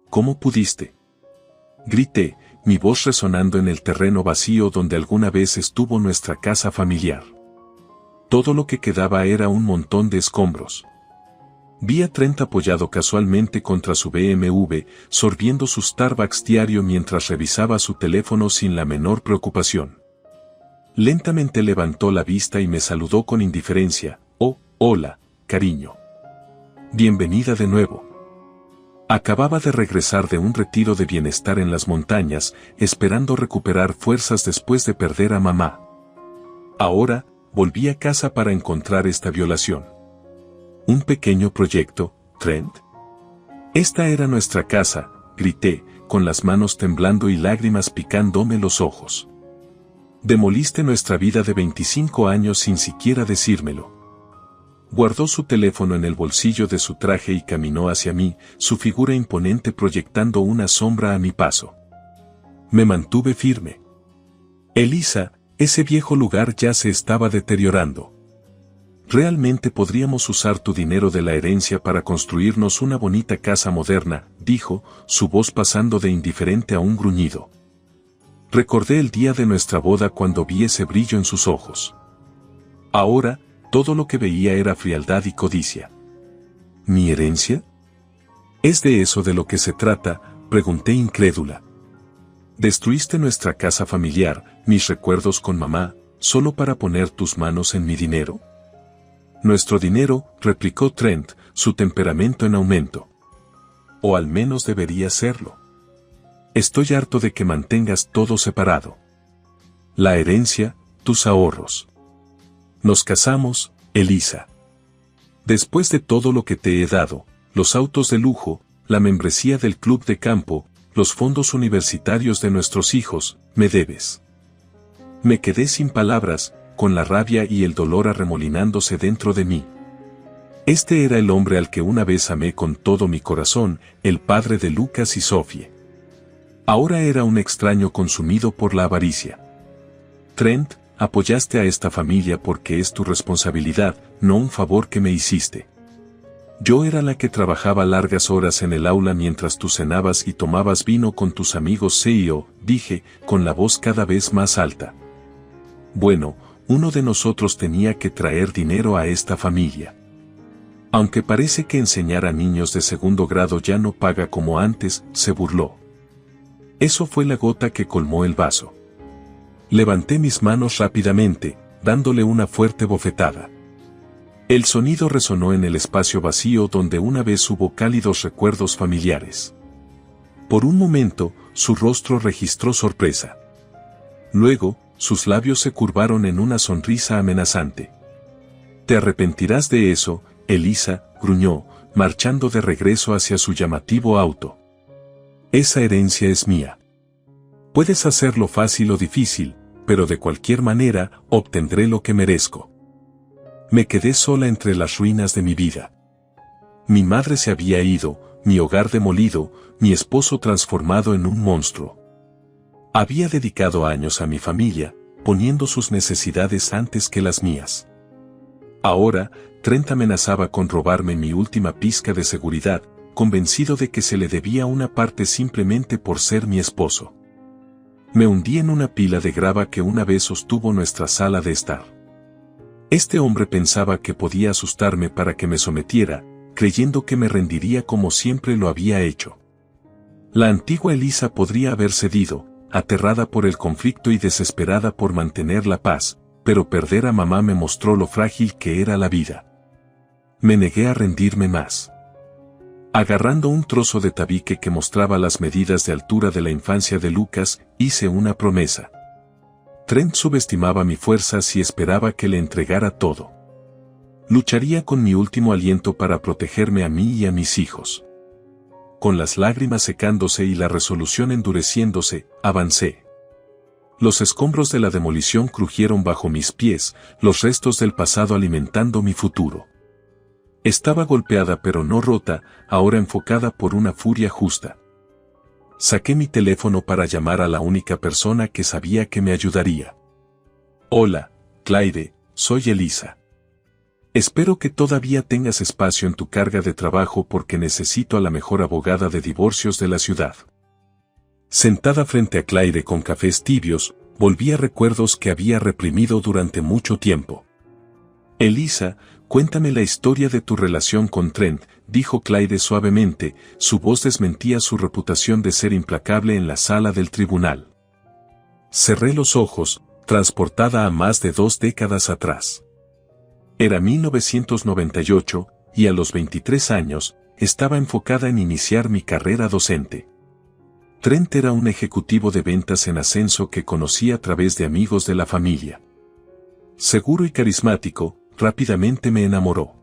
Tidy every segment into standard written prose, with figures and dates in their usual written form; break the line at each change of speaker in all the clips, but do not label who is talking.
¿Cómo pudiste?, grité, mi voz resonando en el terreno vacío donde alguna vez estuvo nuestra casa familiar. Todo lo que quedaba era un montón de escombros. Vi a Trent apoyado casualmente contra su BMW, sorbiendo su Starbucks diario mientras revisaba su teléfono sin la menor preocupación. Lentamente levantó la vista y me saludó con indiferencia. «Oh, hola, cariño. Bienvenida de nuevo». Acababa de regresar de un retiro de bienestar en las montañas, esperando recuperar fuerzas después de perder a mamá. Ahora, volví a casa para encontrar esta violación. ¿Un pequeño proyecto, Trent? Esta era nuestra casa, grité, con las manos temblando y lágrimas picándome los ojos. Demoliste nuestra vida de 25 años sin siquiera decírmelo. Guardó su teléfono en el bolsillo de su traje y caminó hacia mí, su figura imponente proyectando una sombra a mi paso. Me mantuve firme. Elisa, ese viejo lugar ya se estaba deteriorando. Realmente podríamos usar tu dinero de la herencia para construirnos una bonita casa moderna, dijo, su voz pasando de indiferente a un gruñido. Recordé el día de nuestra boda cuando vi ese brillo en sus ojos. Ahora, todo lo que veía era frialdad y codicia. ¿Mi herencia? ¿Es de eso de lo que se trata?, pregunté incrédula. Destruiste nuestra casa familiar, mis recuerdos con mamá, solo para poner tus manos en mi dinero. Nuestro dinero, replicó Trent, su temperamento en aumento. O al menos debería serlo. Estoy harto de que mantengas todo separado. La herencia, tus ahorros. Nos casamos, Elisa. Después de todo lo que te he dado, los autos de lujo, la membresía del club de campo, los fondos universitarios de nuestros hijos, me debes. Me quedé sin palabras, con la rabia y el dolor arremolinándose dentro de mí. Este era el hombre al que una vez amé con todo mi corazón, el padre de Lucas y Sophie. Ahora era un extraño consumido por la avaricia. Trent, apoyaste a esta familia porque es tu responsabilidad, no un favor que me hiciste. Yo era la que trabajaba largas horas en el aula mientras tú cenabas y tomabas vino con tus amigos CEO, dije, con la voz cada vez más alta. Bueno, uno de nosotros tenía que traer dinero a esta familia. Aunque parece que enseñar a niños de segundo grado ya no paga como antes, se burló. Eso fue la gota que colmó el vaso. Levanté mis manos rápidamente, dándole una fuerte bofetada. El sonido resonó en el espacio vacío donde una vez hubo cálidos recuerdos familiares. Por un momento, su rostro registró sorpresa. Luego, sus labios se curvaron en una sonrisa amenazante. Te arrepentirás de eso, Elisa, gruñó, marchando de regreso hacia su llamativo auto. Esa herencia es mía. Puedes hacerlo fácil o difícil, pero de cualquier manera, obtendré lo que merezco. Me quedé sola entre las ruinas de mi vida. Mi madre se había ido, mi hogar demolido, mi esposo transformado en un monstruo. Había dedicado años a mi familia, poniendo sus necesidades antes que las mías. Ahora, Trent amenazaba con robarme mi última pizca de seguridad, convencido de que se le debía una parte simplemente por ser mi esposo. Me hundí en una pila de grava que una vez sostuvo nuestra sala de estar. Este hombre pensaba que podía asustarme para que me sometiera, creyendo que me rendiría como siempre lo había hecho. La antigua Elisa podría haber cedido, aterrada por el conflicto y desesperada por mantener la paz, pero perder a mamá me mostró lo frágil que era la vida. Me negué a rendirme más. Agarrando un trozo de tabique que mostraba las medidas de altura de la infancia de Lucas, hice una promesa. Trent subestimaba mi fuerza si esperaba que le entregara todo. Lucharía con mi último aliento para protegerme a mí y a mis hijos. Con las lágrimas secándose y la resolución endureciéndose, avancé. Los escombros de la demolición crujieron bajo mis pies, los restos del pasado alimentando mi futuro. Estaba golpeada pero no rota, ahora enfocada por una furia justa. Saqué mi teléfono para llamar a la única persona que sabía que me ayudaría. Hola, Clyde, soy Elisa. Espero que todavía tengas espacio en tu carga de trabajo porque necesito a la mejor abogada de divorcios de la ciudad. Sentada frente a Claire con cafés tibios, volvía recuerdos que había reprimido durante mucho tiempo. Elisa, cuéntame la historia de tu relación con Trent, dijo Claire suavemente, su voz desmentía su reputación de ser implacable en la sala del tribunal. Cerré los ojos, transportada a más de 2 décadas atrás. Era 1998, y a los 23 años, estaba enfocada en iniciar mi carrera docente. Trent era un ejecutivo de ventas en ascenso que conocí a través de amigos de la familia. Seguro y carismático, rápidamente me enamoró.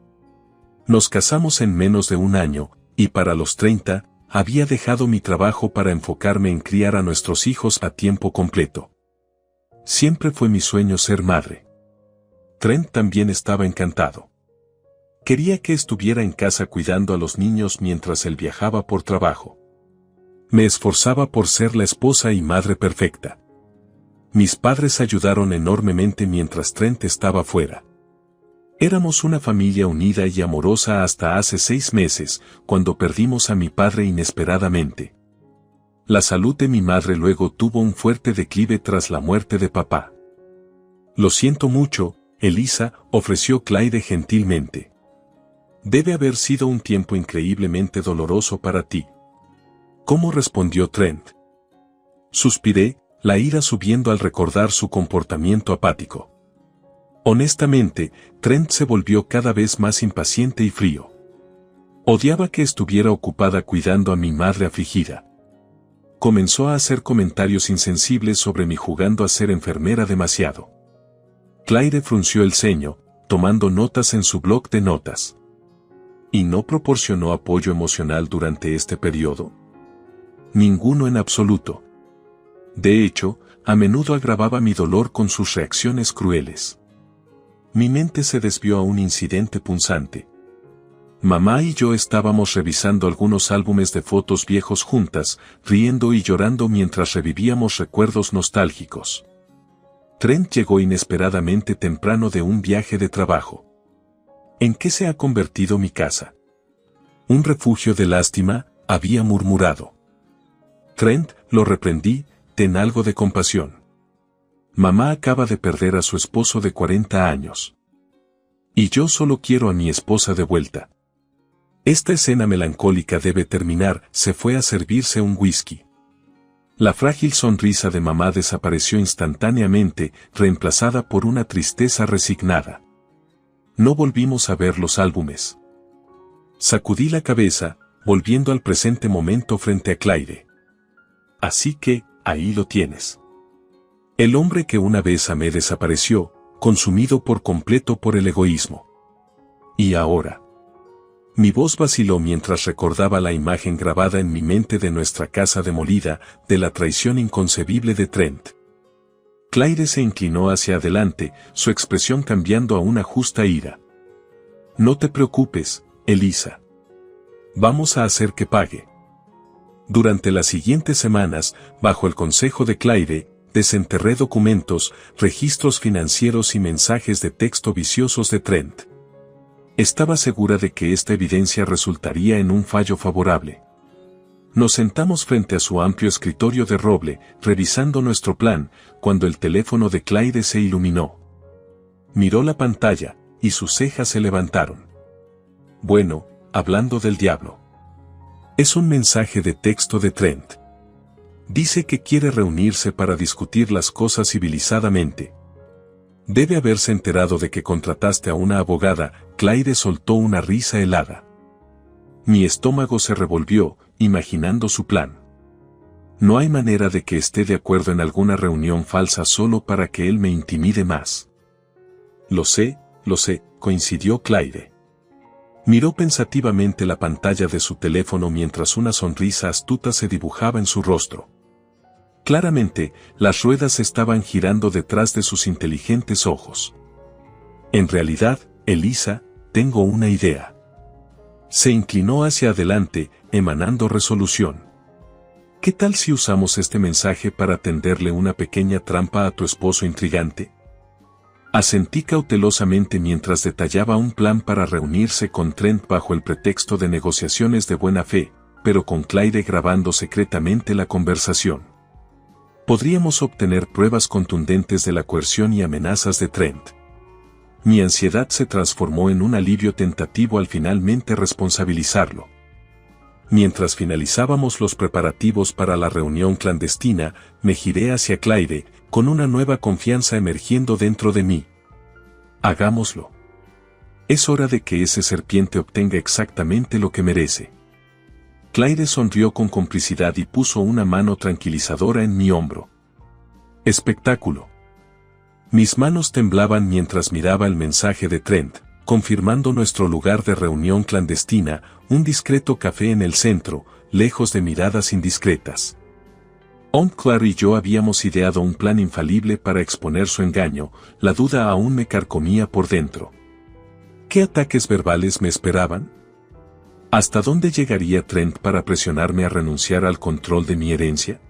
Nos casamos en menos de un año, y para los 30, había dejado mi trabajo para enfocarme en criar a nuestros hijos a tiempo completo. Siempre fue mi sueño ser madre. Trent también estaba encantado. Quería que estuviera en casa cuidando a los niños mientras él viajaba por trabajo. Me esforzaba por ser la esposa y madre perfecta. Mis padres ayudaron enormemente mientras Trent estaba fuera. Éramos una familia unida y amorosa hasta hace 6 meses, cuando perdimos a mi padre inesperadamente. La salud de mi madre luego tuvo un fuerte declive tras la muerte de papá. Lo siento mucho, Elisa, ofreció Claire gentilmente. Debe haber sido un tiempo increíblemente doloroso para ti. ¿Cómo respondió Trent? Suspiré, la ira subiendo al recordar su comportamiento apático. Honestamente, Trent se volvió cada vez más impaciente y frío. Odiaba que estuviera ocupada cuidando a mi madre afligida. Comenzó a hacer comentarios insensibles sobre mí jugando a ser enfermera demasiado. Claire frunció el ceño, tomando notas en su bloc de notas. ¿Y no proporcionó apoyo emocional durante este periodo? Ninguno en absoluto. De hecho, a menudo agravaba mi dolor con sus reacciones crueles. Mi mente se desvió a un incidente punzante. Mamá y yo estábamos revisando algunos álbumes de fotos viejos juntas, riendo y llorando mientras revivíamos recuerdos nostálgicos. Trent llegó inesperadamente temprano de un viaje de trabajo. ¿En qué se ha convertido mi casa? Un refugio de lástima, había murmurado. Trent, lo reprendí, ten algo de compasión. Mamá acaba de perder a su esposo de 40 años. Y yo solo quiero a mi esposa de vuelta. Esta escena melancólica debe terminar, se fue a servirse un whisky. La frágil sonrisa de mamá desapareció instantáneamente, reemplazada por una tristeza resignada. No volvimos a ver los álbumes. Sacudí la cabeza, volviendo al presente momento frente a Claire. Así que, ahí lo tienes. El hombre que una vez amé desapareció, consumido por completo por el egoísmo. ¿Y ahora? Mi voz vaciló mientras recordaba la imagen grabada en mi mente de nuestra casa demolida, de la traición inconcebible de Trent. Claire se inclinó hacia adelante, su expresión cambiando a una justa ira. No te preocupes, Elisa. Vamos a hacer que pague. Durante las siguientes semanas, bajo el consejo de Claire, desenterré documentos, registros financieros y mensajes de texto viciosos de Trent. Estaba segura de que esta evidencia resultaría en un fallo favorable. Nos sentamos frente a su amplio escritorio de roble, revisando nuestro plan, cuando el teléfono de Claire se iluminó. Miró la pantalla, y sus cejas se levantaron. Bueno, hablando del diablo. Es un mensaje de texto de Trent. Dice que quiere reunirse para discutir las cosas civilizadamente. Debe haberse enterado de que contrataste a una abogada. Claire soltó una risa helada. Mi estómago se revolvió, imaginando su plan. No hay manera de que esté de acuerdo en alguna reunión falsa solo para que él me intimide más. Lo sé, coincidió Claire. Miró pensativamente la pantalla de su teléfono mientras una sonrisa astuta se dibujaba en su rostro. Claramente, las ruedas estaban girando detrás de sus inteligentes ojos. En realidad, Elisa, tengo una idea. Se inclinó hacia adelante, emanando resolución. ¿Qué tal si usamos este mensaje para tenderle una pequeña trampa a tu esposo intrigante? Asentí cautelosamente mientras detallaba un plan para reunirse con Trent bajo el pretexto de negociaciones de buena fe, pero con Claire grabando secretamente la conversación. Podríamos obtener pruebas contundentes de la coerción y amenazas de Trent. Mi ansiedad se transformó en un alivio tentativo al finalmente responsabilizarlo. Mientras finalizábamos los preparativos para la reunión clandestina, me giré hacia Claire, con una nueva confianza emergiendo dentro de mí. Hagámoslo. Es hora de que ese serpiente obtenga exactamente lo que merece. Claire sonrió con complicidad y puso una mano tranquilizadora en mi hombro. Espectáculo. Mis manos temblaban mientras miraba el mensaje de Trent, confirmando nuestro lugar de reunión clandestina, un discreto café en el centro, lejos de miradas indiscretas. Claire y yo habíamos ideado un plan infalible para exponer su engaño, la duda aún me carcomía por dentro. ¿Qué ataques verbales me esperaban? ¿Hasta dónde llegaría Trent para presionarme a renunciar al control de mi herencia?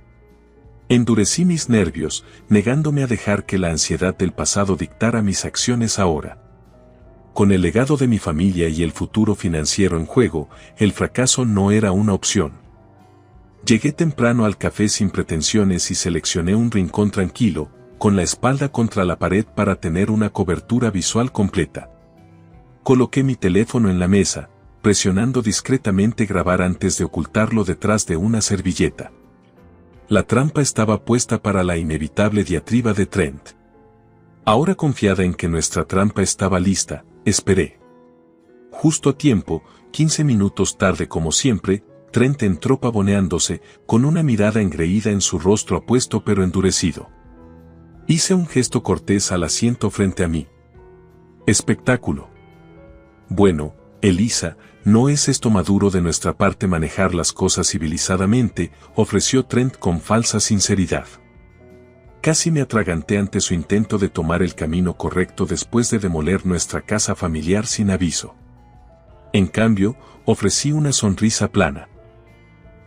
Endurecí mis nervios, negándome a dejar que la ansiedad del pasado dictara mis acciones ahora. Con el legado de mi familia y el futuro financiero en juego, el fracaso no era una opción. Llegué temprano al café sin pretensiones y seleccioné un rincón tranquilo, con la espalda contra la pared para tener una cobertura visual completa. Coloqué mi teléfono en la mesa, presionando discretamente grabar antes de ocultarlo detrás de una servilleta. La trampa estaba puesta para la inevitable diatriba de Trent. Ahora confiada en que nuestra trampa estaba lista, esperé. Justo a tiempo, 15 minutos tarde como siempre, Trent entró pavoneándose, con una mirada engreída en su rostro apuesto pero endurecido. Hice un gesto cortés al asiento frente a mí. Espectáculo. Bueno, Elisa, ¿no es esto maduro de nuestra parte manejar las cosas civilizadamente?, ofreció Trent con falsa sinceridad. Casi me atraganté ante su intento de tomar el camino correcto después de demoler nuestra casa familiar sin aviso. En cambio, ofrecí una sonrisa plana.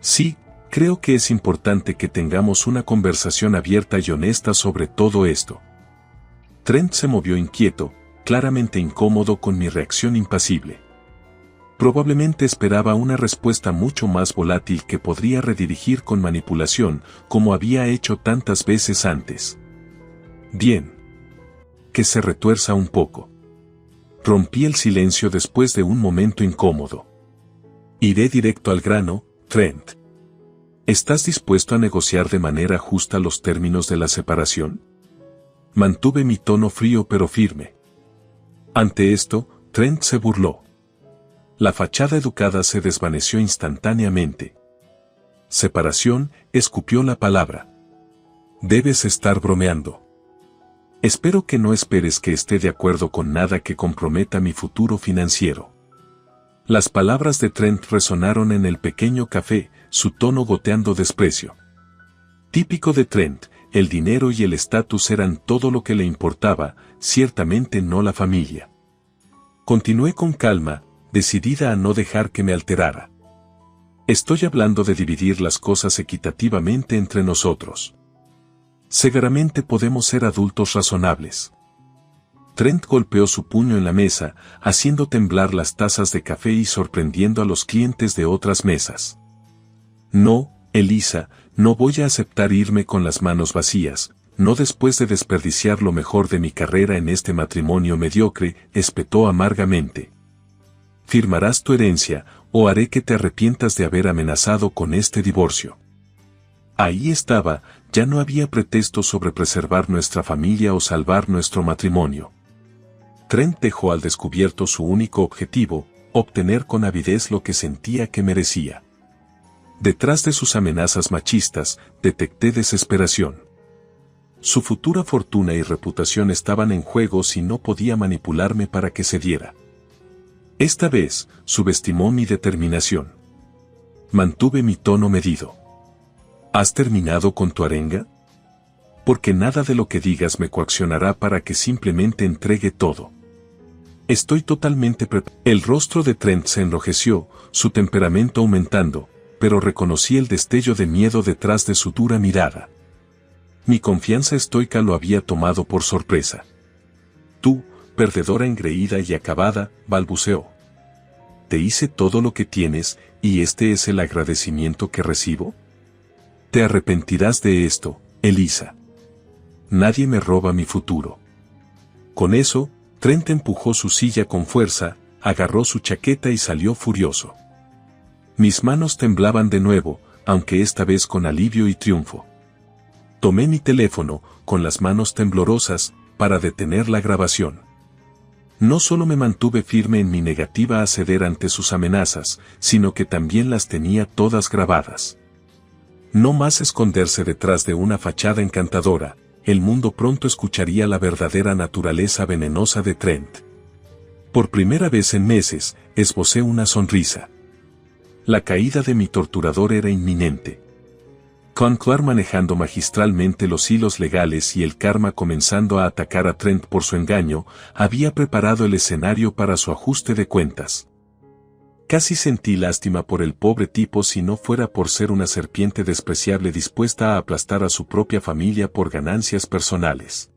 Sí, creo que es importante que tengamos una conversación abierta y honesta sobre todo esto. Trent se movió inquieto, claramente incómodo con mi reacción impasible. Probablemente esperaba una respuesta mucho más volátil que podría redirigir con manipulación, como había hecho tantas veces antes. Bien. Que se retuerza un poco. Rompí el silencio después de un momento incómodo. Iré directo al grano, Trent. ¿Estás dispuesto a negociar de manera justa los términos de la separación? Mantuve mi tono frío pero firme. Ante esto, Trent se burló. La fachada educada se desvaneció instantáneamente. Separación, escupió la palabra. Debes estar bromeando. Espero que no esperes que esté de acuerdo con nada que comprometa mi futuro financiero. Las palabras de Trent resonaron en el pequeño café, su tono goteando desprecio. Típico de Trent, el dinero y el estatus eran todo lo que le importaba, ciertamente no la familia. Continué con calma, decidida a no dejar que me alterara. Estoy hablando de dividir las cosas equitativamente entre nosotros. Seguramente podemos ser adultos razonables. Trent golpeó su puño en la mesa, haciendo temblar las tazas de café y sorprendiendo a los clientes de otras mesas. No, Elisa, no voy a aceptar irme con las manos vacías, no después de desperdiciar lo mejor de mi carrera en este matrimonio mediocre, espetó amargamente. Firmarás tu herencia, o haré que te arrepientas de haber amenazado con este divorcio. Ahí estaba, ya no había pretexto sobre preservar nuestra familia o salvar nuestro matrimonio. Trent dejó al descubierto su único objetivo, obtener con avidez lo que sentía que merecía. Detrás de sus amenazas machistas, detecté desesperación. Su futura fortuna y reputación estaban en juego si no podía manipularme para que cediera. Esta vez, subestimó mi determinación. Mantuve mi tono medido. ¿Has terminado con tu arenga? Porque nada de lo que digas me coaccionará para que simplemente entregue todo. Estoy totalmente preparado. El rostro de Trent se enrojeció, su temperamento aumentando, pero reconocí el destello de miedo detrás de su dura mirada. Mi confianza estoica lo había tomado por sorpresa. Tú, perdedora engreída y acabada, balbuceó. Te hice todo lo que tienes, ¿y este es el agradecimiento que recibo? Te arrepentirás de esto, Elisa. Nadie me roba mi futuro. Con eso, Trent empujó su silla con fuerza, agarró su chaqueta y salió furioso. Mis manos temblaban de nuevo, aunque esta vez con alivio y triunfo. Tomé mi teléfono, con las manos temblorosas, para detener la grabación. No solo me mantuve firme en mi negativa a ceder ante sus amenazas, sino que también las tenía todas grabadas. No más esconderse detrás de una fachada encantadora, el mundo pronto escucharía la verdadera naturaleza venenosa de Trent. Por primera vez en meses, esbocé una sonrisa. La caída de mi torturador era inminente. Con Clark manejando magistralmente los hilos legales y el karma comenzando a atacar a Trent por su engaño, había preparado el escenario para su ajuste de cuentas. Casi sentí lástima por el pobre tipo si no fuera por ser una serpiente despreciable dispuesta a aplastar a su propia familia por ganancias personales.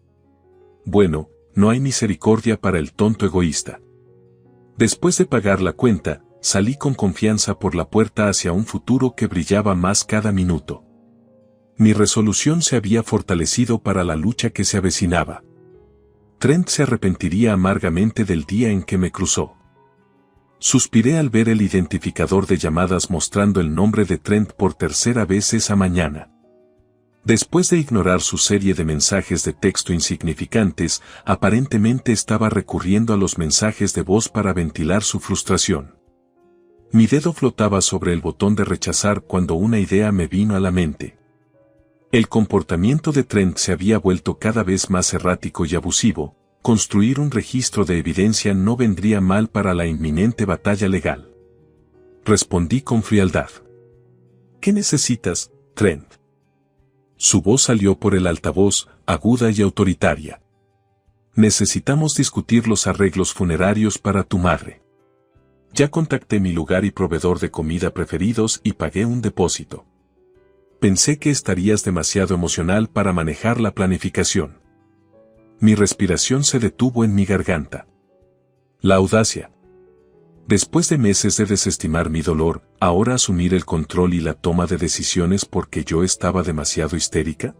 Bueno, no hay misericordia para el tonto egoísta. Después de pagar la cuenta, salí con confianza por la puerta hacia un futuro que brillaba más cada minuto. Mi resolución se había fortalecido para la lucha que se avecinaba. Trent se arrepentiría amargamente del día en que me cruzó. Suspiré al ver el identificador de llamadas mostrando el nombre de Trent por tercera vez esa mañana. Después de ignorar su serie de mensajes de texto insignificantes, aparentemente estaba recurriendo a los mensajes de voz para ventilar su frustración. Mi dedo flotaba sobre el botón de rechazar cuando una idea me vino a la mente. El comportamiento de Trent se había vuelto cada vez más errático y abusivo. Construir un registro de evidencia no vendría mal para la inminente batalla legal. Respondí con frialdad. ¿Qué necesitas, Trent? Su voz salió por el altavoz, aguda y autoritaria. Necesitamos discutir los arreglos funerarios para tu madre. Ya contacté mi lugar y proveedor de comida preferidos y pagué un depósito. Pensé que estarías demasiado emocional para manejar la planificación. Mi respiración se detuvo en mi garganta. La audacia. Después de meses de desestimar mi dolor, ¿ahora asumir el control y la toma de decisiones porque yo estaba demasiado histérica?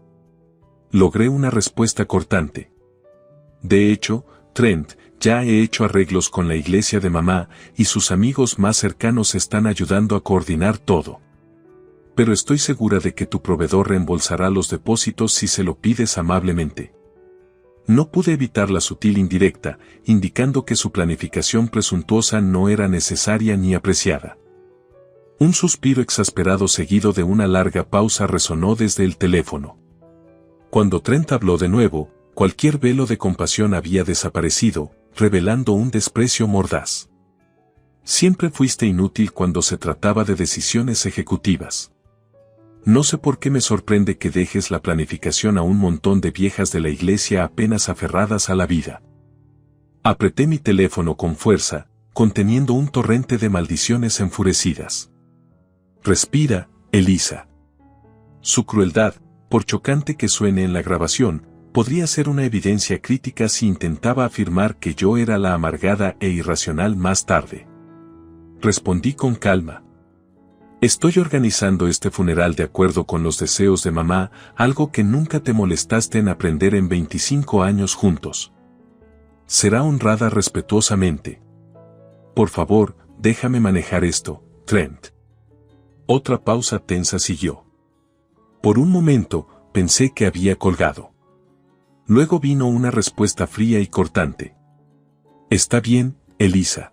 Logré una respuesta cortante. De hecho, Trent, ya he hecho arreglos con la iglesia de mamá y sus amigos más cercanos están ayudando a coordinar todo. Pero estoy segura de que tu proveedor reembolsará los depósitos si se lo pides amablemente. No pude evitar la sutil indirecta, indicando que su planificación presuntuosa no era necesaria ni apreciada. Un suspiro exasperado seguido de una larga pausa resonó desde el teléfono. Cuando Trent habló de nuevo, cualquier velo de compasión había desaparecido, revelando un desprecio mordaz. Siempre fuiste inútil cuando se trataba de decisiones ejecutivas. No sé por qué me sorprende que dejes la planificación a un montón de viejas de la iglesia apenas aferradas a la vida. Apreté mi teléfono con fuerza, conteniendo un torrente de maldiciones enfurecidas. Respira, Elisa. Su crueldad, por chocante que suene en la grabación, podría ser una evidencia crítica si intentaba afirmar que yo era la amargada e irracional más tarde. Respondí con calma. Estoy organizando este funeral de acuerdo con los deseos de mamá, algo que nunca te molestaste en aprender en 25 años juntos. Será honrada respetuosamente. Por favor, déjame manejar esto, Trent. Otra pausa tensa siguió. Por un momento, pensé que había colgado. Luego vino una respuesta fría y cortante. Está bien, Elisa.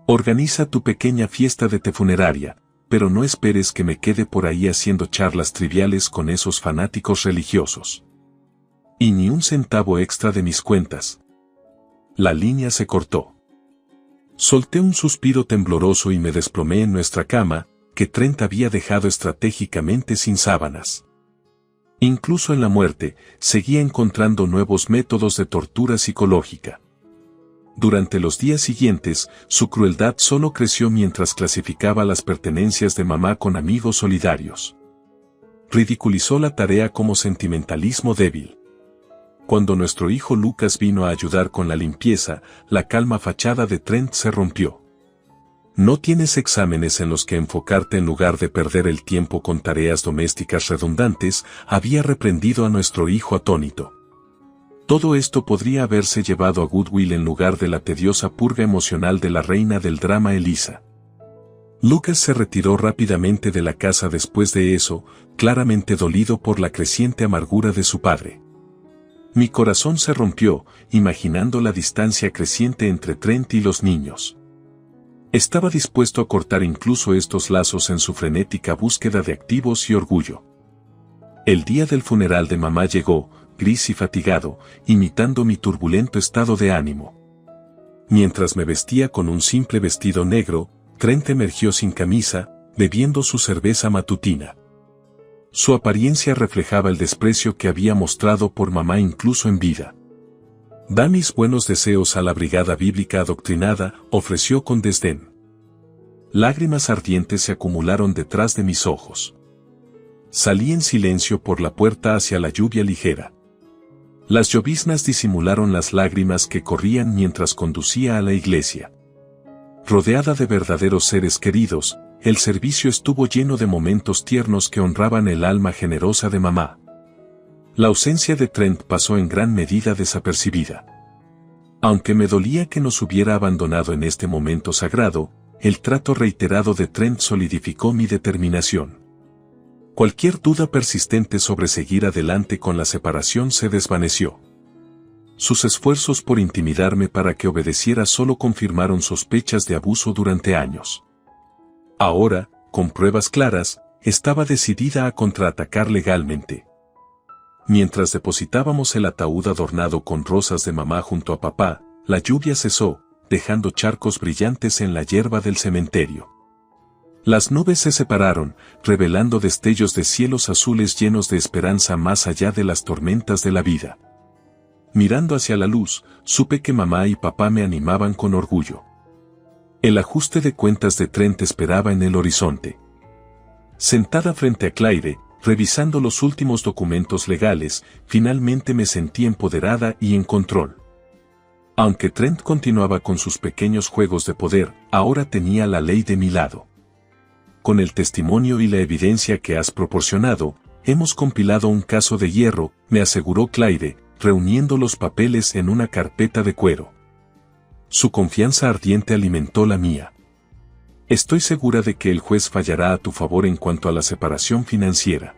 Organiza tu pequeña fiesta de té funeraria, pero no esperes que me quede por ahí haciendo charlas triviales con esos fanáticos religiosos. Y ni un centavo extra de mis cuentas. La línea se cortó. Solté un suspiro tembloroso y me desplomé en nuestra cama, que Trent había dejado estratégicamente sin sábanas. Incluso en la muerte, seguía encontrando nuevos métodos de tortura psicológica. Durante los días siguientes, su crueldad solo creció mientras clasificaba las pertenencias de mamá con amigos solidarios. Ridiculizó la tarea como sentimentalismo débil. Cuando nuestro hijo Lucas vino a ayudar con la limpieza, la calma fachada de Trent se rompió. ¿No tienes exámenes en los que enfocarte en lugar de perder el tiempo con tareas domésticas redundantes? Había reprendido a nuestro hijo atónito. Todo esto podría haberse llevado a Goodwill en lugar de la tediosa purga emocional de la reina del drama Elisa. Lucas se retiró rápidamente de la casa después de eso, claramente dolido por la creciente amargura de su padre. Mi corazón se rompió, imaginando la distancia creciente entre Trent y los niños. Estaba dispuesto a cortar incluso estos lazos en su frenética búsqueda de activos y orgullo. El día del funeral de mamá llegó, gris y fatigado, imitando mi turbulento estado de ánimo. Mientras me vestía con un simple vestido negro, Trent emergió sin camisa, bebiendo su cerveza matutina. Su apariencia reflejaba el desprecio que había mostrado por mamá incluso en vida. Da mis buenos deseos a la brigada bíblica adoctrinada, ofreció con desdén. Lágrimas ardientes se acumularon detrás de mis ojos. Salí en silencio por la puerta hacia la lluvia ligera. Las lloviznas disimularon las lágrimas que corrían mientras conducía a la iglesia. Rodeada de verdaderos seres queridos, el servicio estuvo lleno de momentos tiernos que honraban el alma generosa de mamá. La ausencia de Trent pasó en gran medida desapercibida. Aunque me dolía que nos hubiera abandonado en este momento sagrado, el trato reiterado de Trent solidificó mi determinación. Cualquier duda persistente sobre seguir adelante con la separación se desvaneció. Sus esfuerzos por intimidarme para que obedeciera solo confirmaron sospechas de abuso durante años. Ahora, con pruebas claras, estaba decidida a contraatacar legalmente. Mientras depositábamos el ataúd adornado con rosas de mamá junto a papá, la lluvia cesó, dejando charcos brillantes en la hierba del cementerio. Las nubes se separaron, revelando destellos de cielos azules llenos de esperanza más allá de las tormentas de la vida. Mirando hacia la luz, supe que mamá y papá me animaban con orgullo. El ajuste de cuentas de Trent esperaba en el horizonte. Sentada frente a Claire, revisando los últimos documentos legales, finalmente me sentí empoderada y en control. Aunque Trent continuaba con sus pequeños juegos de poder, ahora tenía la ley de mi lado. Con el testimonio y la evidencia que has proporcionado, hemos compilado un caso de hierro, me aseguró Claire, reuniendo los papeles en una carpeta de cuero. Su confianza ardiente alimentó la mía. Estoy segura de que el juez fallará a tu favor en cuanto a la separación financiera.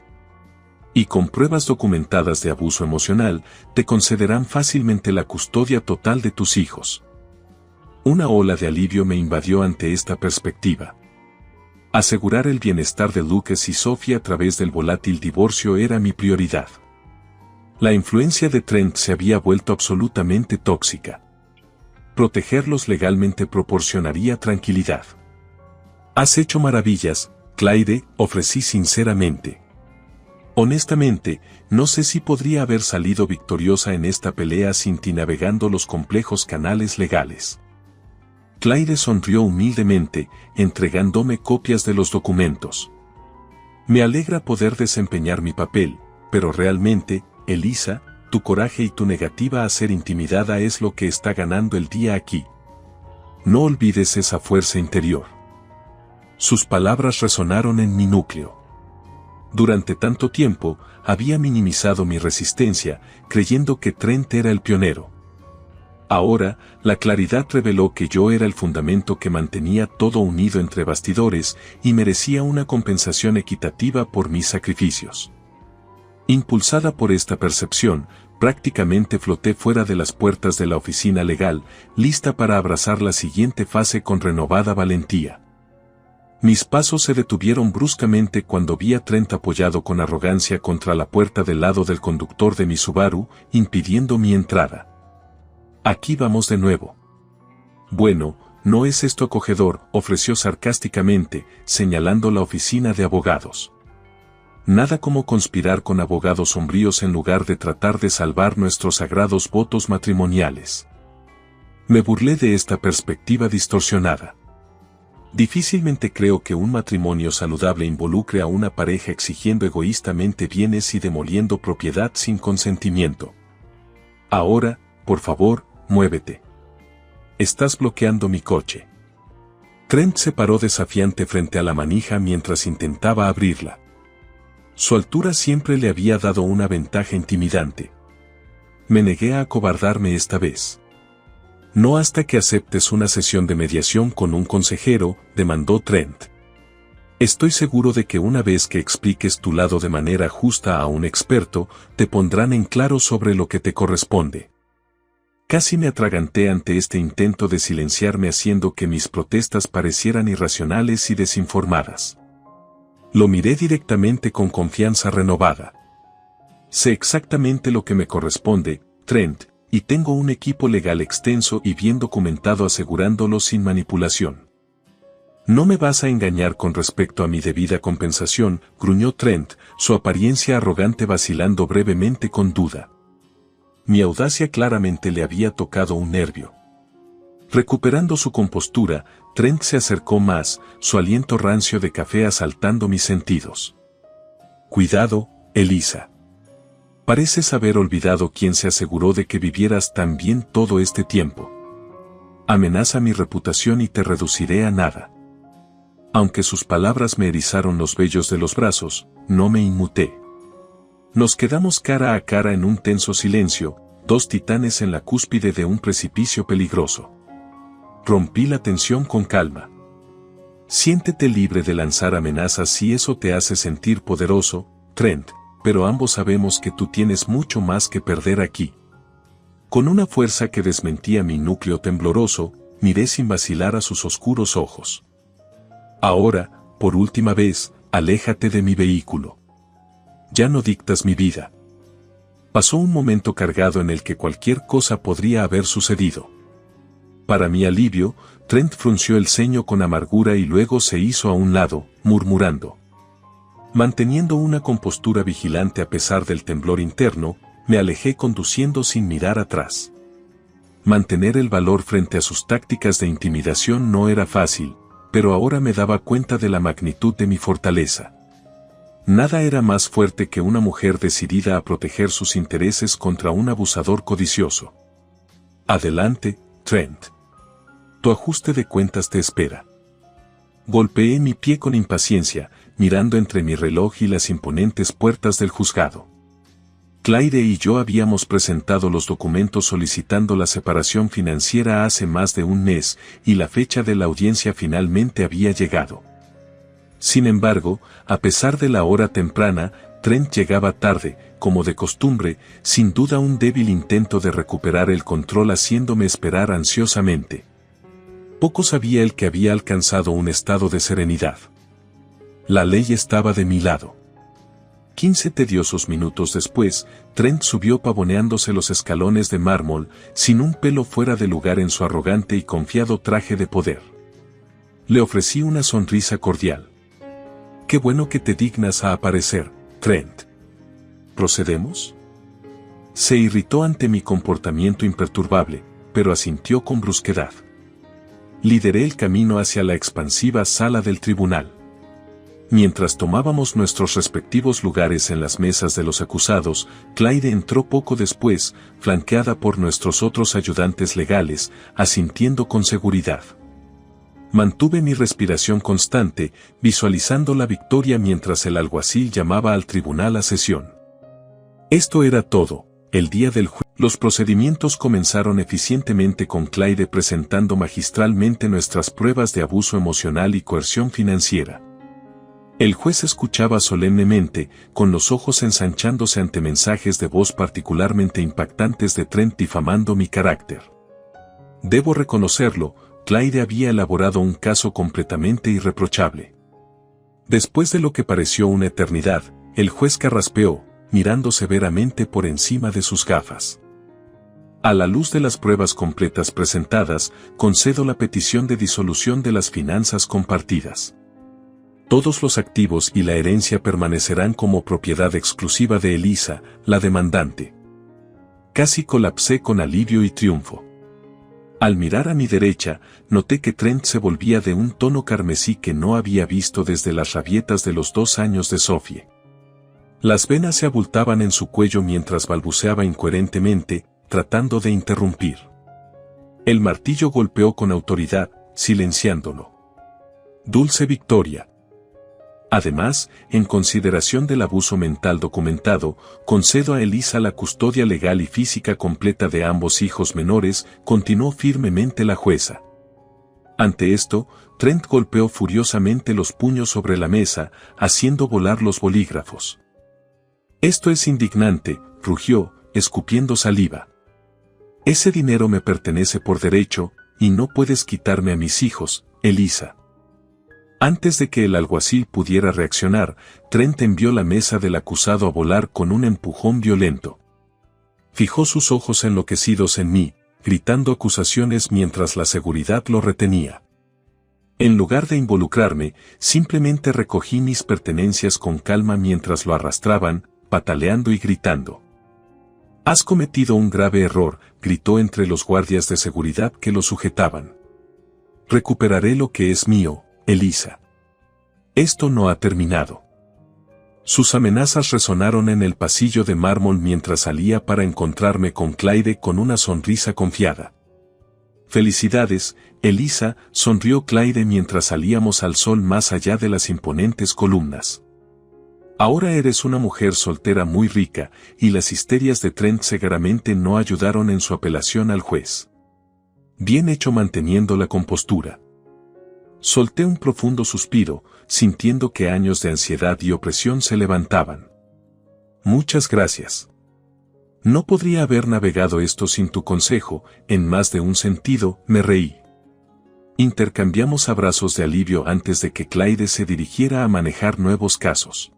Y con pruebas documentadas de abuso emocional, te concederán fácilmente la custodia total de tus hijos. Una ola de alivio me invadió ante esta perspectiva. Asegurar el bienestar de Lucas y Sophie a través del volátil divorcio era mi prioridad. La influencia de Trent se había vuelto absolutamente tóxica. Protegerlos legalmente proporcionaría tranquilidad. Has hecho maravillas, Claire, ofrecí sinceramente. Honestamente, no sé si podría haber salido victoriosa en esta pelea sin ti navegando los complejos canales legales. Claire sonrió humildemente, entregándome copias de los documentos. Me alegra poder desempeñar mi papel, pero realmente, Elisa, tu coraje y tu negativa a ser intimidada es lo que está ganando el día aquí. No olvides esa fuerza interior. Sus palabras resonaron en mi núcleo. Durante tanto tiempo, había minimizado mi resistencia, creyendo que Trent era el pionero. Ahora, la claridad reveló que yo era el fundamento que mantenía todo unido entre bastidores y merecía una compensación equitativa por mis sacrificios. Impulsada por esta percepción, prácticamente floté fuera de las puertas de la oficina legal, lista para abrazar la siguiente fase con renovada valentía. Mis pasos se detuvieron bruscamente cuando vi a Trent apoyado con arrogancia contra la puerta del lado del conductor de mi Subaru, impidiendo mi entrada. Aquí vamos de nuevo. Bueno, ¿no es esto acogedor?, ofreció sarcásticamente, señalando la oficina de abogados. Nada como conspirar con abogados sombríos en lugar de tratar de salvar nuestros sagrados votos matrimoniales. Me burlé de esta perspectiva distorsionada. Difícilmente creo que un matrimonio saludable involucre a una pareja exigiendo egoístamente bienes y demoliendo propiedad sin consentimiento. Ahora, por favor, muévete. Estás bloqueando mi coche. Trent se paró desafiante frente a la manija mientras intentaba abrirla. Su altura siempre le había dado una ventaja intimidante. Me negué a acobardarme esta vez. No hasta que aceptes una sesión de mediación con un consejero, demandó Trent. Estoy seguro de que una vez que expliques tu lado de manera justa a un experto, te pondrán en claro sobre lo que te corresponde. Casi me atraganté ante este intento de silenciarme haciendo que mis protestas parecieran irracionales y desinformadas. Lo miré directamente con confianza renovada. Sé exactamente lo que me corresponde, Trent, y tengo un equipo legal extenso y bien documentado asegurándolo sin manipulación. No me vas a engañar con respecto a mi debida compensación, gruñó Trent, su apariencia arrogante vacilando brevemente con duda. Mi audacia claramente le había tocado un nervio. Recuperando su compostura, Trent se acercó más, su aliento rancio de café asaltando mis sentidos. Cuidado, Elisa. Pareces haber olvidado quién se aseguró de que vivieras tan bien todo este tiempo. Amenaza mi reputación y te reduciré a nada. Aunque sus palabras me erizaron los vellos de los brazos, no me inmuté. Nos quedamos cara a cara en un tenso silencio, dos titanes en la cúspide de un precipicio peligroso. Rompí la tensión con calma. Siéntete libre de lanzar amenazas si eso te hace sentir poderoso, Trent, pero ambos sabemos que tú tienes mucho más que perder aquí. Con una fuerza que desmentía mi núcleo tembloroso, miré sin vacilar a sus oscuros ojos. Ahora, por última vez, aléjate de mi vehículo. Ya no dictas mi vida. Pasó un momento cargado en el que cualquier cosa podría haber sucedido. Para mi alivio, Trent frunció el ceño con amargura y luego se hizo a un lado, murmurando. Manteniendo una compostura vigilante a pesar del temblor interno, me alejé conduciendo sin mirar atrás. Mantener el valor frente a sus tácticas de intimidación no era fácil, pero ahora me daba cuenta de la magnitud de mi fortaleza. Nada era más fuerte que una mujer decidida a proteger sus intereses contra un abusador codicioso. Adelante, Trent. Tu ajuste de cuentas te espera. Golpeé mi pie con impaciencia, mirando entre mi reloj y las imponentes puertas del juzgado. Claire y yo habíamos presentado los documentos solicitando la separación financiera hace más de un mes, y la fecha de la audiencia finalmente había llegado. Sin embargo, a pesar de la hora temprana, Trent llegaba tarde, como de costumbre, sin duda un débil intento de recuperar el control haciéndome esperar ansiosamente. Poco sabía él que había alcanzado un estado de serenidad. La ley estaba de mi lado. 15 tediosos minutos después, Trent subió pavoneándose los escalones de mármol, sin un pelo fuera de lugar en su arrogante y confiado traje de poder. Le ofrecí una sonrisa cordial. Qué bueno que te dignas a aparecer, Trent. ¿Procedemos? Se irritó ante mi comportamiento imperturbable, pero asintió con brusquedad. Lideré el camino hacia la expansiva sala del tribunal. Mientras tomábamos nuestros respectivos lugares en las mesas de los acusados, Claire entró poco después, flanqueada por nuestros otros ayudantes legales, asintiendo con seguridad. Mantuve mi respiración constante, visualizando la victoria mientras el alguacil llamaba al tribunal a sesión. Esto era todo. El día del juicio. Los procedimientos comenzaron eficientemente con Claire presentando magistralmente nuestras pruebas de abuso emocional y coerción financiera. El juez escuchaba solemnemente, con los ojos ensanchándose ante mensajes de voz particularmente impactantes de Trent difamando mi carácter. Debo reconocerlo, Claire había elaborado un caso completamente irreprochable. Después de lo que pareció una eternidad, el juez carraspeó, mirando severamente por encima de sus gafas. A la luz de las pruebas completas presentadas, concedo la petición de disolución de las finanzas compartidas. Todos los activos y la herencia permanecerán como propiedad exclusiva de Elisa, la demandante. Casi colapsé con alivio y triunfo. Al mirar a mi derecha, noté que Trent se volvía de un tono carmesí que no había visto desde las rabietas de los 2 años de Sophie. Las venas se abultaban en su cuello mientras balbuceaba incoherentemente, tratando de interrumpir. El martillo golpeó con autoridad, silenciándolo. Dulce victoria. Además, en consideración del abuso mental documentado, concedo a Elisa la custodia legal y física completa de ambos hijos menores, continuó firmemente la jueza. Ante esto, Trent golpeó furiosamente los puños sobre la mesa, haciendo volar los bolígrafos. Esto es indignante, rugió, escupiendo saliva. Ese dinero me pertenece por derecho, y no puedes quitarme a mis hijos, Elisa. Antes de que el alguacil pudiera reaccionar, Trent envió la mesa del acusado a volar con un empujón violento. Fijó sus ojos enloquecidos en mí, gritando acusaciones mientras la seguridad lo retenía. En lugar de involucrarme, simplemente recogí mis pertenencias con calma mientras lo arrastraban, pataleando y gritando. «Has cometido un grave error», gritó entre los guardias de seguridad que lo sujetaban. «Recuperaré lo que es mío, Elisa. Esto no ha terminado». Sus amenazas resonaron en el pasillo de mármol mientras salía para encontrarme con Clyde con una sonrisa confiada. «Felicidades, Elisa», sonrió Clyde mientras salíamos al sol más allá de las imponentes columnas. «Ahora eres una mujer soltera muy rica», y las histerias de Trent seguramente no ayudaron en su apelación al juez. Bien hecho manteniendo la compostura. Solté un profundo suspiro, sintiendo que años de ansiedad y opresión se levantaban. «Muchas gracias. No podría haber navegado esto sin tu consejo», en más de un sentido, me reí. Intercambiamos abrazos de alivio antes de que Clyde se dirigiera a manejar nuevos casos.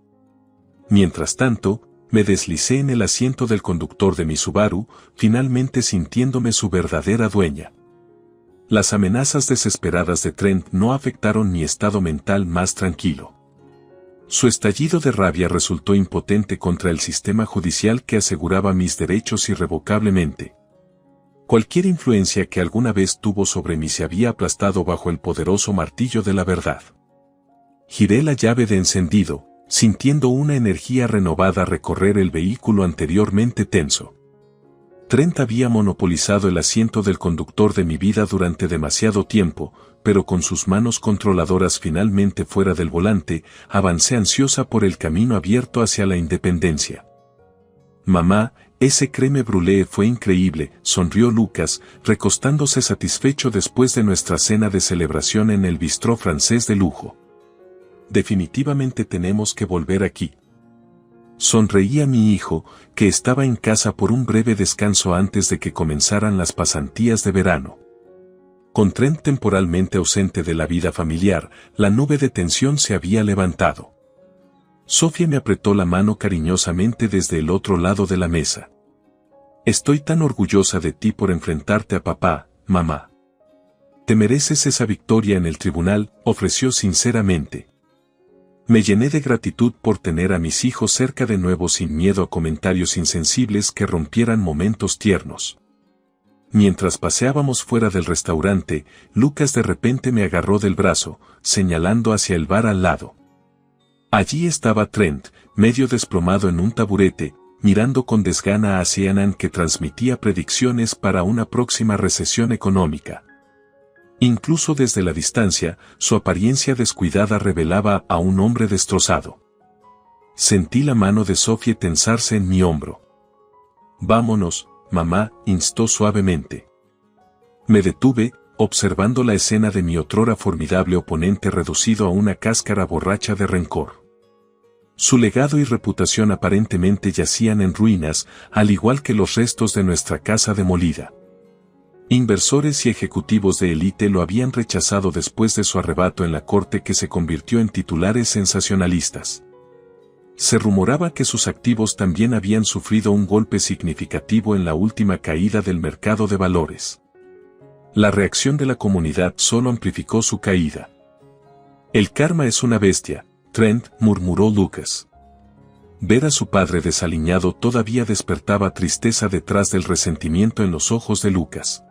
Mientras tanto, me deslicé en el asiento del conductor de mi Subaru, finalmente sintiéndome su verdadera dueña. Las amenazas desesperadas de Trent no afectaron mi estado mental más tranquilo. Su estallido de rabia resultó impotente contra el sistema judicial que aseguraba mis derechos irrevocablemente. Cualquier influencia que alguna vez tuvo sobre mí se había aplastado bajo el poderoso martillo de la verdad. Giré la llave de encendido, sintiendo una energía renovada recorrer el vehículo anteriormente tenso. Trent había monopolizado el asiento del conductor de mi vida durante demasiado tiempo, pero con sus manos controladoras finalmente fuera del volante, avancé ansiosa por el camino abierto hacia la independencia. «Mamá, ese crème brûlée fue increíble», sonrió Lucas, recostándose satisfecho después de nuestra cena de celebración en el bistró francés de lujo. «Definitivamente tenemos que volver aquí». Sonreía mi hijo, que estaba en casa por un breve descanso antes de que comenzaran las pasantías de verano. Con Trent temporalmente ausente de la vida familiar, la nube de tensión se había levantado. Sofía me apretó la mano cariñosamente desde el otro lado de la mesa. «Estoy tan orgullosa de ti por enfrentarte a papá, mamá. Te mereces esa victoria en el tribunal», ofreció sinceramente. Me llené de gratitud por tener a mis hijos cerca de nuevo sin miedo a comentarios insensibles que rompieran momentos tiernos. Mientras paseábamos fuera del restaurante, Lucas de repente me agarró del brazo, señalando hacia el bar al lado. Allí estaba Trent, medio desplomado en un taburete, mirando con desgana a CNN que transmitía predicciones para una próxima recesión económica. Incluso desde la distancia, su apariencia descuidada revelaba a un hombre destrozado. Sentí la mano de Sophie tensarse en mi hombro. «Vámonos, mamá», instó suavemente. Me detuve, observando la escena de mi otrora formidable oponente reducido a una cáscara borracha de rencor. Su legado y reputación aparentemente yacían en ruinas, al igual que los restos de nuestra casa demolida. Inversores y ejecutivos de élite lo habían rechazado después de su arrebato en la corte que se convirtió en titulares sensacionalistas. Se rumoraba que sus activos también habían sufrido un golpe significativo en la última caída del mercado de valores. La reacción de la comunidad solo amplificó su caída. «El karma es una bestia», Trent, murmuró Lucas. Ver a su padre desaliñado todavía despertaba tristeza detrás del resentimiento en los ojos de Lucas.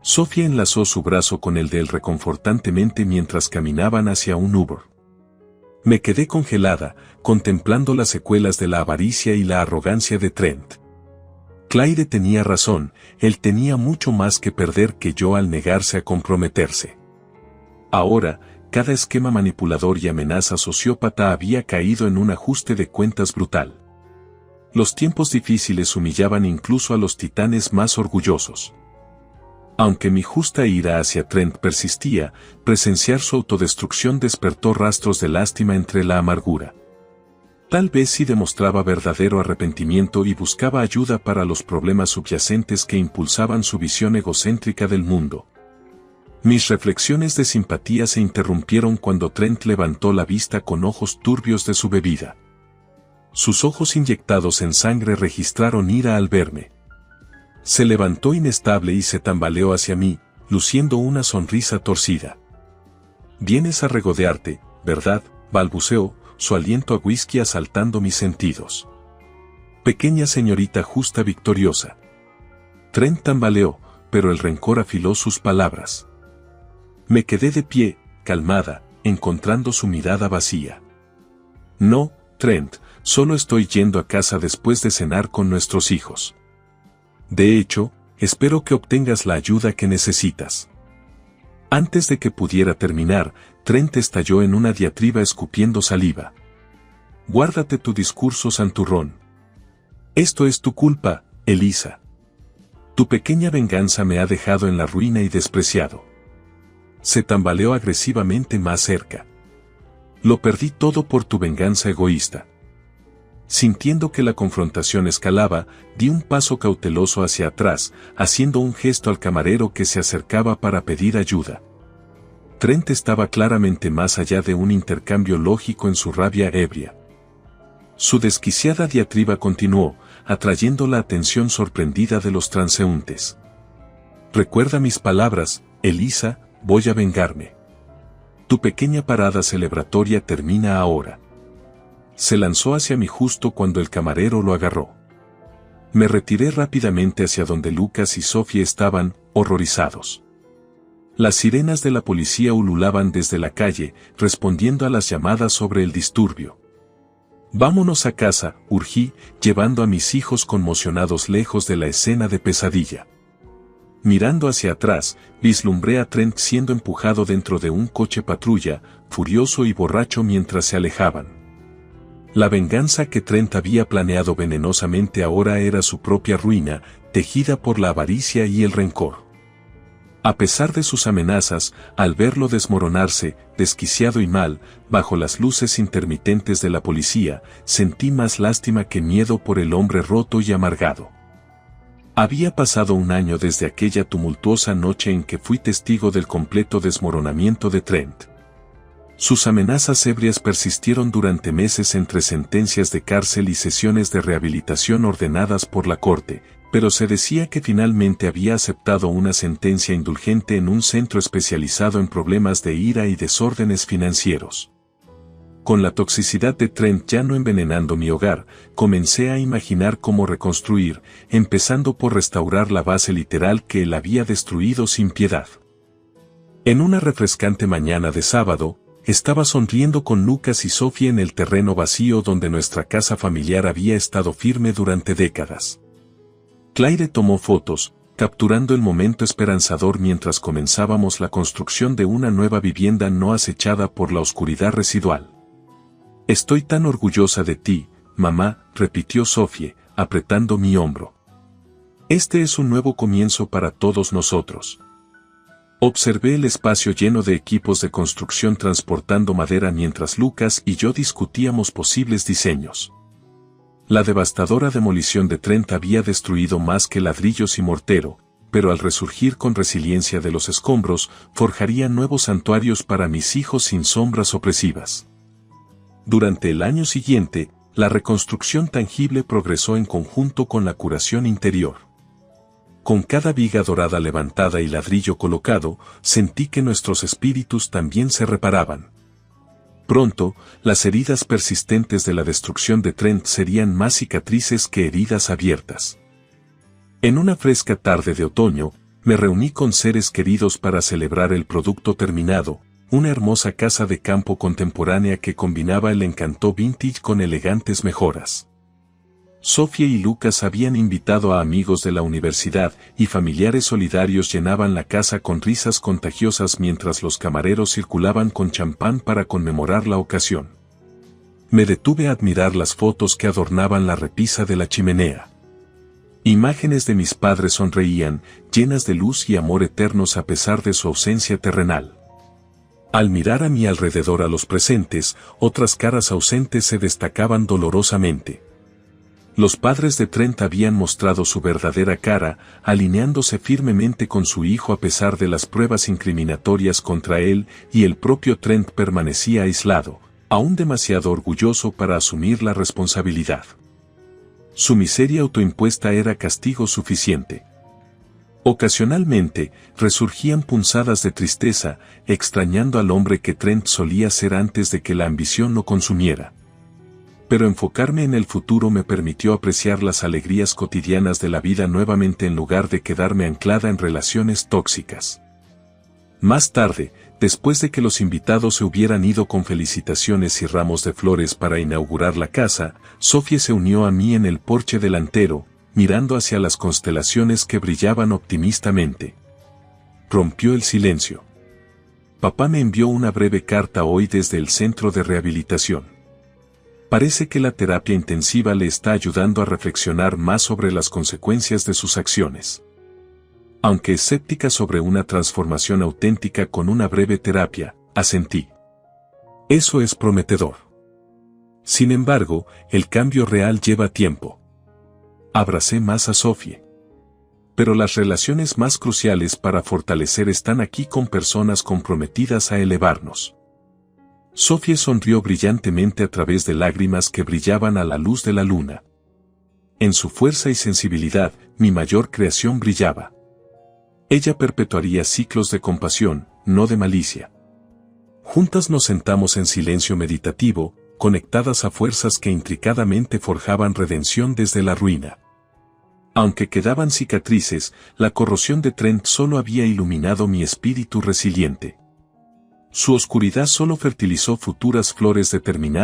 Sofía enlazó su brazo con el de él reconfortantemente mientras caminaban hacia un Uber. Me quedé congelada, contemplando las secuelas de la avaricia y la arrogancia de Trent. Claire tenía razón, él tenía mucho más que perder que yo al negarse a comprometerse. Ahora, cada esquema manipulador y amenaza sociópata había caído en un ajuste de cuentas brutal. Los tiempos difíciles humillaban incluso a los titanes más orgullosos. Aunque mi justa ira hacia Trent persistía, presenciar su autodestrucción despertó rastros de lástima entre la amargura. Tal vez sí demostraba verdadero arrepentimiento y buscaba ayuda para los problemas subyacentes que impulsaban su visión egocéntrica del mundo. Mis reflexiones de simpatía se interrumpieron cuando Trent levantó la vista con ojos turbios de su bebida. Sus ojos inyectados en sangre registraron ira al verme. Se levantó inestable y se tambaleó hacia mí, luciendo una sonrisa torcida. «Vienes a regodearte, ¿verdad?», balbuceó, su aliento a whisky asaltando mis sentidos. «Pequeña señorita justa victoriosa». Trent tambaleó, pero el rencor afiló sus palabras. Me quedé de pie, calmada, encontrando su mirada vacía. «No, Trent, solo estoy yendo a casa después de cenar con nuestros hijos. De hecho, espero que obtengas la ayuda que necesitas». Antes de que pudiera terminar, Trent estalló en una diatriba escupiendo saliva. «Guárdate tu discurso santurrón. Esto es tu culpa, Elisa. Tu pequeña venganza me ha dejado en la ruina y despreciado». Se tambaleó agresivamente más cerca. «Lo perdí todo por tu venganza egoísta». Sintiendo que la confrontación escalaba, di un paso cauteloso hacia atrás, haciendo un gesto al camarero que se acercaba para pedir ayuda. Trent estaba claramente más allá de un intercambio lógico en su rabia ebria. Su desquiciada diatriba continuó, atrayendo la atención sorprendida de los transeúntes. «Recuerda mis palabras, Elisa, voy a vengarme. Tu pequeña parada celebratoria termina ahora». Se lanzó hacia mí justo cuando el camarero lo agarró. Me retiré rápidamente hacia donde Lucas y Sophie estaban, horrorizados. Las sirenas de la policía ululaban desde la calle, respondiendo a las llamadas sobre el disturbio. «Vámonos a casa», urgí, llevando a mis hijos conmocionados lejos de la escena de pesadilla. Mirando hacia atrás, vislumbré a Trent siendo empujado dentro de un coche patrulla, furioso y borracho mientras se alejaban. La venganza que Trent había planeado venenosamente ahora era su propia ruina, tejida por la avaricia y el rencor. A pesar de sus amenazas, al verlo desmoronarse, desquiciado y mal, bajo las luces intermitentes de la policía, sentí más lástima que miedo por el hombre roto y amargado. Había pasado un año desde aquella tumultuosa noche en que fui testigo del completo desmoronamiento de Trent. Sus amenazas ebrias persistieron durante meses entre sentencias de cárcel y sesiones de rehabilitación ordenadas por la corte, pero se decía que finalmente había aceptado una sentencia indulgente en un centro especializado en problemas de ira y desórdenes financieros. Con la toxicidad de Trent ya no envenenando mi hogar, comencé a imaginar cómo reconstruir, empezando por restaurar la base literal que él había destruido sin piedad. En una refrescante mañana de sábado, estaba sonriendo con Lucas y Sophie en el terreno vacío donde nuestra casa familiar había estado firme durante décadas. Claire tomó fotos, capturando el momento esperanzador mientras comenzábamos la construcción de una nueva vivienda no acechada por la oscuridad residual. «Estoy tan orgullosa de ti, mamá», repitió Sophie, apretando mi hombro. «Este es un nuevo comienzo para todos nosotros». Observé el espacio lleno de equipos de construcción transportando madera mientras Lucas y yo discutíamos posibles diseños. La devastadora demolición de Trent había destruido más que ladrillos y mortero, pero al resurgir con resiliencia de los escombros, forjaría nuevos santuarios para mis hijos sin sombras opresivas. Durante el año siguiente, la reconstrucción tangible progresó en conjunto con la curación interior. Con cada viga dorada levantada y ladrillo colocado, sentí que nuestros espíritus también se reparaban. Pronto, las heridas persistentes de la destrucción de Trent serían más cicatrices que heridas abiertas. En una fresca tarde de otoño, me reuní con seres queridos para celebrar el producto terminado, una hermosa casa de campo contemporánea que combinaba el encanto vintage con elegantes mejoras. Sofía y Lucas habían invitado a amigos de la universidad y familiares solidarios llenaban la casa con risas contagiosas mientras los camareros circulaban con champán para conmemorar la ocasión. Me detuve a admirar las fotos que adornaban la repisa de la chimenea. Imágenes de mis padres sonreían, llenas de luz y amor eternos a pesar de su ausencia terrenal. Al mirar a mi alrededor a los presentes, otras caras ausentes se destacaban dolorosamente. Los padres de Trent habían mostrado su verdadera cara, alineándose firmemente con su hijo a pesar de las pruebas incriminatorias contra él, y el propio Trent permanecía aislado, aún demasiado orgulloso para asumir la responsabilidad. Su miseria autoimpuesta era castigo suficiente. Ocasionalmente, resurgían punzadas de tristeza, extrañando al hombre que Trent solía ser antes de que la ambición lo consumiera. Pero enfocarme en el futuro me permitió apreciar las alegrías cotidianas de la vida nuevamente en lugar de quedarme anclada en relaciones tóxicas. Más tarde, después de que los invitados se hubieran ido con felicitaciones y ramos de flores para inaugurar la casa, Sofía se unió a mí en el porche delantero, mirando hacia las constelaciones que brillaban optimistamente. Rompió el silencio. Papá me envió una breve carta hoy desde el centro de rehabilitación. Parece que la terapia intensiva le está ayudando a reflexionar más sobre las consecuencias de sus acciones. Aunque escéptica sobre una transformación auténtica con una breve terapia, asentí. Eso es prometedor. Sin embargo, el cambio real lleva tiempo. Abracé más a Sofía. Pero las relaciones más cruciales para fortalecer están aquí con personas comprometidas a elevarnos. Sofía sonrió brillantemente a través de lágrimas que brillaban a la luz de la luna. En su fuerza y sensibilidad, mi mayor creación brillaba. Ella perpetuaría ciclos de compasión, no de malicia. Juntas nos sentamos en silencio meditativo, conectadas a fuerzas que intricadamente forjaban redención desde la ruina. Aunque quedaban cicatrices, la corrosión de Trent solo había iluminado mi espíritu resiliente. Su oscuridad solo fertilizó futuras flores determinadas